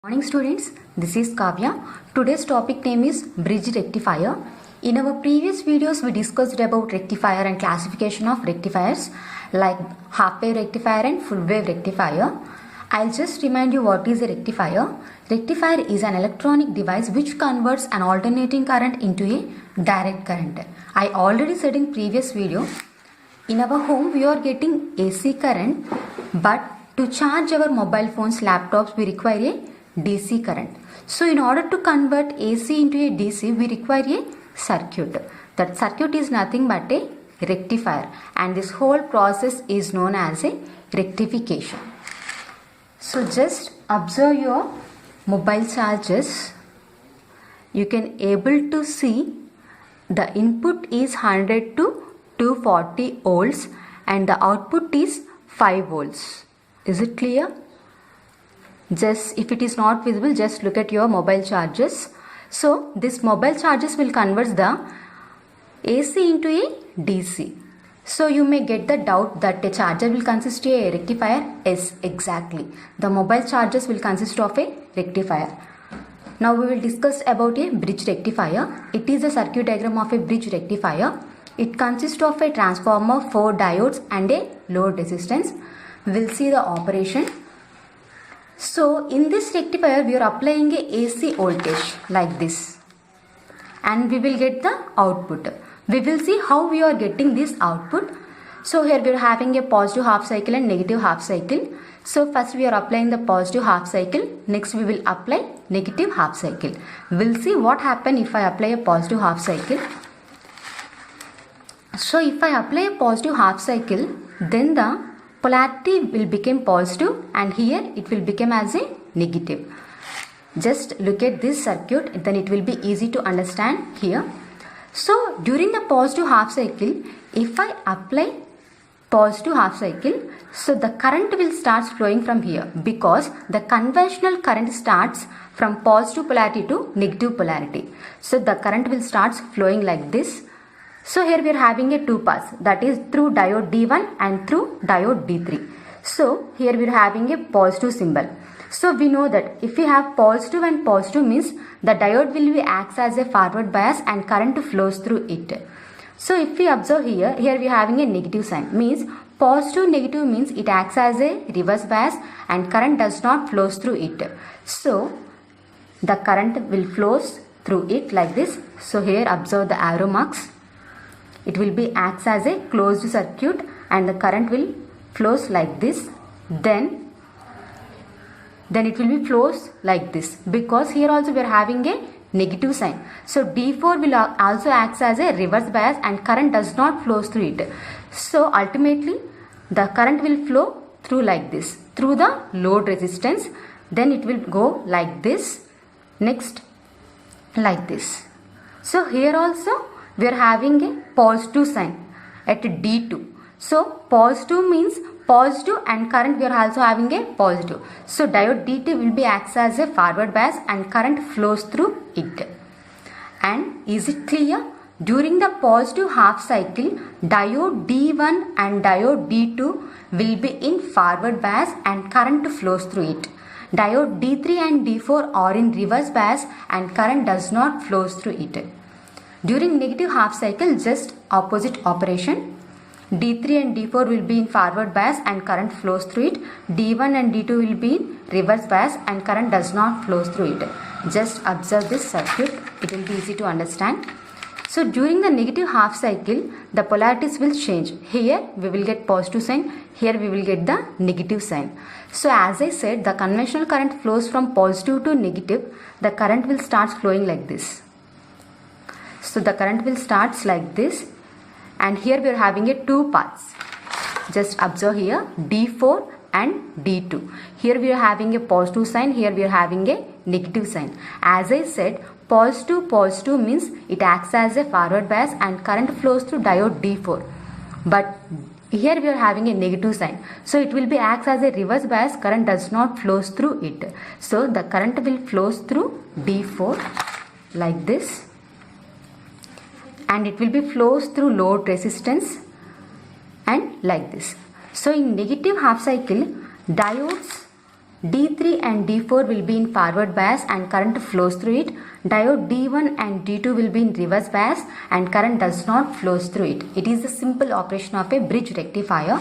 Morning students, this is Kavya. Today's topic name is bridge rectifier. In our previous videos we discussed about rectifier and classification of rectifiers like half wave rectifier and full wave rectifier. I'll just remind you what is a rectifier. Rectifier is an electronic device which converts an alternating current into a direct current. I already said in previous video, in our home we are getting AC current, but to charge our mobile phones, laptops we require a DC current. So in order to convert AC into a DC, we require a circuit. That circuit is nothing but a rectifier, and this whole process is known as a rectification. So just observe your mobile charges. You can able to see the input is 100 to 240 volts and the output is 5 volts. Is it clear? Just if it is not visible, just look at your mobile charges. So this mobile charges will convert the AC into a DC. So you may get the doubt that a charger will consist of a rectifier. Yes, exactly. The mobile charges will consist of a rectifier. Now we will discuss about a bridge rectifier. It is a circuit diagram of a bridge rectifier. It consists of a transformer, 4 diodes and a load resistance. We will see the operation. So in this rectifier we are applying a AC voltage like this, and we will get the output. We will see how we are getting this output. So here we are having a positive half cycle and negative half cycle. So first we are applying the positive half cycle. Next we will apply negative half cycle. We will see what happens if I apply a positive half cycle. So if I apply a positive half cycle, then the polarity will become positive and here it will become as a negative. Just look at this circuit, then it will be easy to understand here. So during the positive half cycle, if I apply positive half cycle, so the current will start flowing from here, because the conventional current starts from positive polarity to negative polarity. So the current will start flowing like this. So here we are having a two paths, that is through diode D1 and through diode D3. So here we are having a positive symbol. So we know that if we have positive and positive means the diode will be acts as a forward bias and current flows through it. So if we observe here we are having a negative sign, means positive negative means it acts as a reverse bias and current does not flows through it. So the current will flows through it like this. So here observe the arrow marks. It will be acts as a closed circuit and the current will flows like this. Then it will be flows like this, because here also we are having a negative sign. So D4 will also acts as a reverse bias and current does not flows through it. So ultimately the current will flow through like this, through the load resistance. Then it will go like this, next like this. So here also we are having a positive sign at D2. So positive means positive and current we are also having a positive. So diode D2 will be acts as a forward bias and current flows through it. And is it clear? During the positive half cycle, diode D1 and diode D2 will be in forward bias and current flows through it. Diode D3 and D4 are in reverse bias and current does not flows through it. During negative half cycle, just opposite operation. D3 and D4 will be in forward bias and current flows through it. D1 and D2 will be in reverse bias and current does not flows through it. Just observe this circuit, it will be easy to understand. So during the negative half cycle, the polarities will change. Here we will get positive sign, here we will get the negative sign. So as I said, the conventional current flows from positive to negative. The current will start flowing like this. So the current will start like this, and here we are having a two paths. Just observe here D4 and D2. Here we are having a positive sign, here we are having a negative sign. As I said, positive means it acts as a forward bias and current flows through diode D4. But here we are having a negative sign. So it will be acts as a reverse bias, current does not flows through it. So the current will flows through D4 like this. And it will be flows through load resistance and like this. So in negative half cycle, diodes D3 and D4 will be in forward bias and current flows through it. Diode D1 and D2 will be in reverse bias and current does not flows through it. It is the simple operation of a bridge rectifier.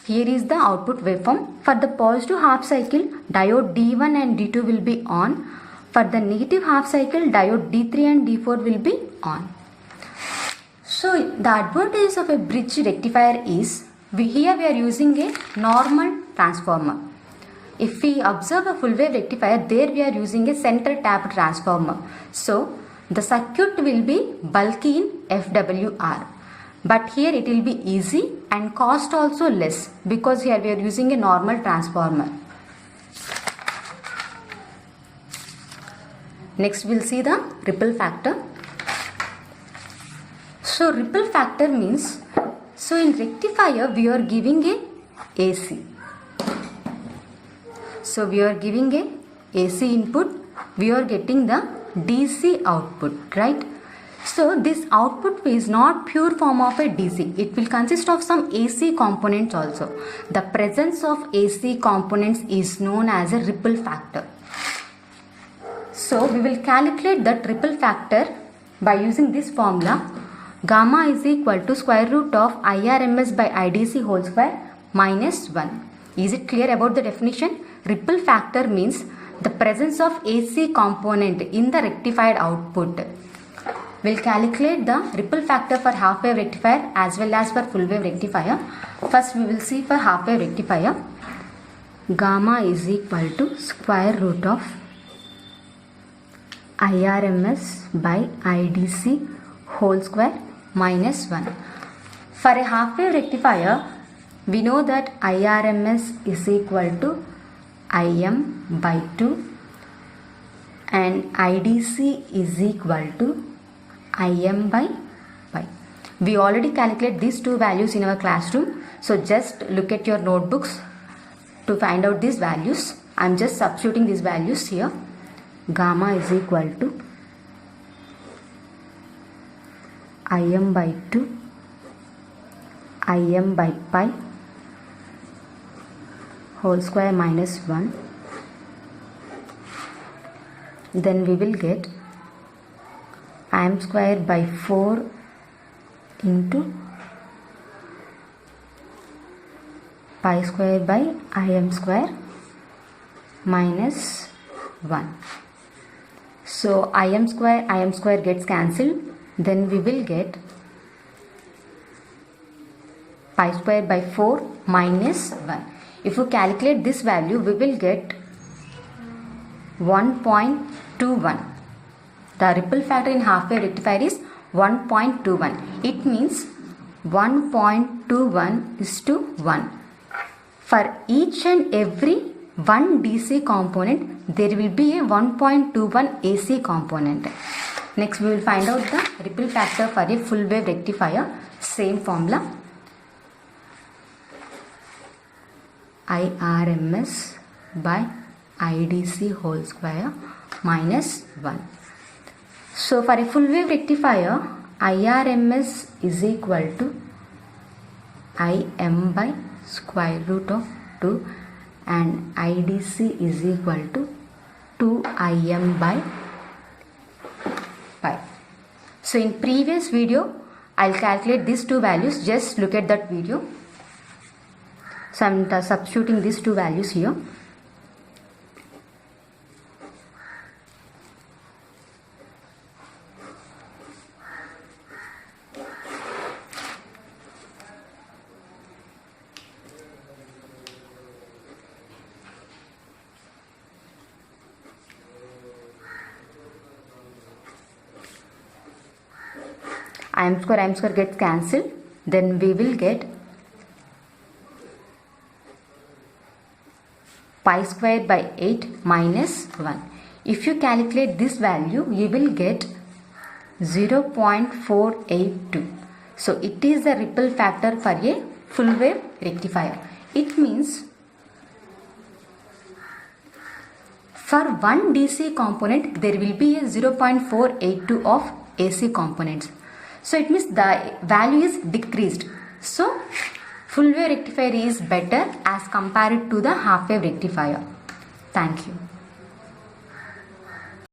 Here is the output waveform. For the positive half cycle, diode D1 and D2 will be on. For the negative half cycle, diode D3 and D4 will be on. So the advantage of a bridge rectifier is, here we are using a normal transformer. If we observe a full wave rectifier, there we are using a center tap transformer. So the circuit will be bulky in FWR. But here it will be easy and cost also less, because here we are using a normal transformer. Next we will see the ripple factor. So ripple factor means, so in rectifier we are giving a AC. So we are giving a AC input, we are getting the DC output, right? So this output is not pure form of a DC. It will consist of some AC components also. The presence of AC components is known as a ripple factor. So we will calculate that ripple factor by using this formula. Gamma is equal to square root of IRMS by IDC whole square minus 1. Is it clear about the definition? Ripple factor means the presence of AC component in the rectified output. We'll calculate the ripple factor for half wave rectifier as well as for full wave rectifier. First we will see for half wave rectifier. Gamma is equal to square root of IRMS by IDC whole square minus 1. For a half wave rectifier, we know that IRMS is equal to IM by 2 and IDC is equal to IM by pi. We already calculate these two values in our classroom. So just look at your notebooks to find out these values. I am just substituting these values here. Gamma is equal to IM by 2, IM by pi whole square minus 1. Then we will get IM square by 4 into pi square by IM square minus 1. So IM square gets cancelled. Then we will get pi square by 4 minus 1. If you calculate this value, we will get 1.21. The ripple factor in half wave rectifier is 1.21. It means 1.21 is to 1. For each and every one DC component, there will be a 1.21 AC component. Next we will find out the ripple factor for a full wave rectifier. Same formula. IRMS by IDC whole square minus 1. So for a full wave rectifier, IRMS is equal to IM by square root of 2 and IDC is equal to 2IM by pi. So in previous video, I'll calculate these two values. Just look at that video. So I'm substituting these two values here. IM square gets cancelled. Then we will get pi square by 8 minus 1. If you calculate this value, you will get 0.482. So it is the ripple factor for a full wave rectifier. It means for one DC component, there will be a 0.482 of AC components. So it means the value is decreased. So full wave rectifier is better as compared to the half wave rectifier. Thank you.